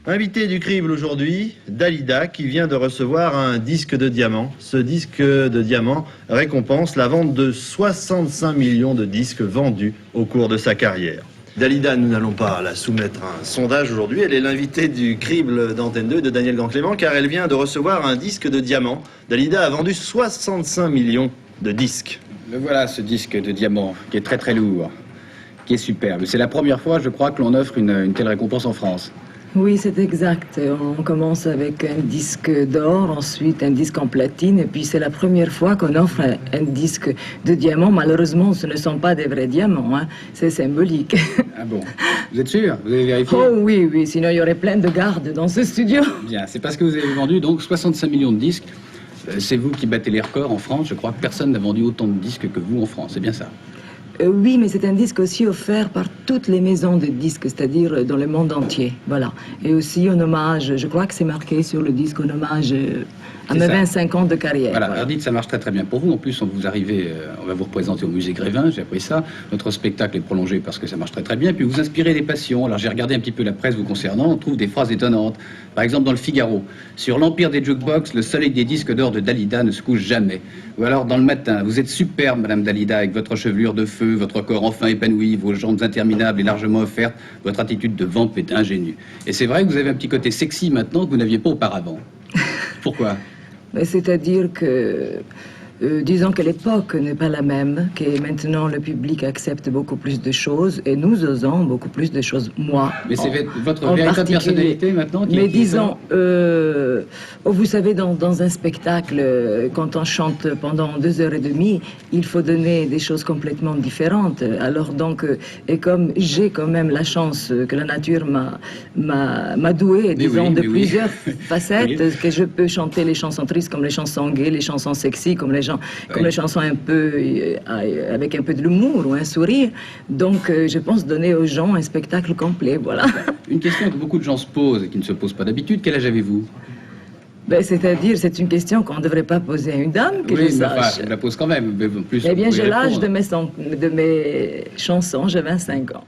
Invité du crible aujourd'hui, Dalida, qui vient de recevoir un disque de diamant. Ce disque de diamant récompense la vente de 65 millions de disques vendus au cours de sa carrière. Dalida, nous n'allons pas la soumettre à un sondage aujourd'hui. Elle est l'invitée du crible d'Antenne 2 de Daniel Grand-Clément, car elle vient de recevoir un disque de diamant. Dalida a vendu 65 millions de disques. Le voilà, ce disque de diamant, qui est très très lourd, qui est superbe. C'est la première fois, je crois, que l'on offre une telle récompense en France. Oui, c'est exact. On commence avec un disque d'or, ensuite un disque en platine, et puis c'est la première fois qu'on offre un disque de diamant. Malheureusement, ce ne sont pas des vrais diamants, hein. C'est symbolique. Ah bon? Vous êtes sûr? Vous avez vérifié? Oh oui, oui, sinon il y aurait plein de gardes dans ce studio. Bien, c'est parce que vous avez vendu donc 65 millions de disques. C'est vous qui battez les records en France. Je crois que personne n'a vendu autant de disques que vous en France, c'est bien ça? Oui, mais c'est un disque aussi offert par toutes les maisons de disques, c'est-à-dire dans le monde entier, voilà. Et aussi en hommage, je crois que c'est marqué sur le disque en hommage à mes 25 ans de carrière. Voilà, alors dites, ça marche très très bien pour vous. En plus, on va vous représenter au musée Grévin, j'ai appris ça. Notre spectacle est prolongé parce que ça marche très très bien. Puis vous inspirez des passions. Alors j'ai regardé un petit peu la presse vous concernant, on trouve des phrases étonnantes. Par exemple dans le Figaro, sur l'empire des jukebox, le soleil des disques d'or de Dalida ne se couche jamais. Ou alors dans le Matin, vous êtes superbe, Madame Dalida, avec votre chevelure de feu, votre corps enfin épanoui, vos jambes interminables et largement offertes, votre attitude de vamp est ingénue. Et c'est vrai que vous avez un petit côté sexy maintenant que vous n'aviez pas auparavant. Pourquoi? C'est-à-dire que, disons que l'époque n'est pas la même, que maintenant le public accepte beaucoup plus de choses et nous osons beaucoup plus de choses, moi. Mais c'est votre véritable personnalité maintenant qui... Mais disons, vous savez, dans un spectacle, quand on chante pendant 2h30, il faut donner des choses complètement différentes. Alors donc, et comme j'ai quand même la chance que la nature m'a doué, disons, de plusieurs facettes, que je peux chanter les chansons tristes comme les chansons gays, les chansons sexy comme les chansons un peu avec un peu de l'humour ou un sourire. Donc, je pense donner aux gens un spectacle complet, voilà. Une question que beaucoup de gens se posent et qui ne se posent pas d'habitude, quel âge avez-vous? C'est-à-dire, c'est une question qu'on ne devrait pas poser à une dame, que je sache. Enfin, je la pose quand même. Mais en plus, eh bien, j'ai l'âge de mes chansons, j'ai 25 ans.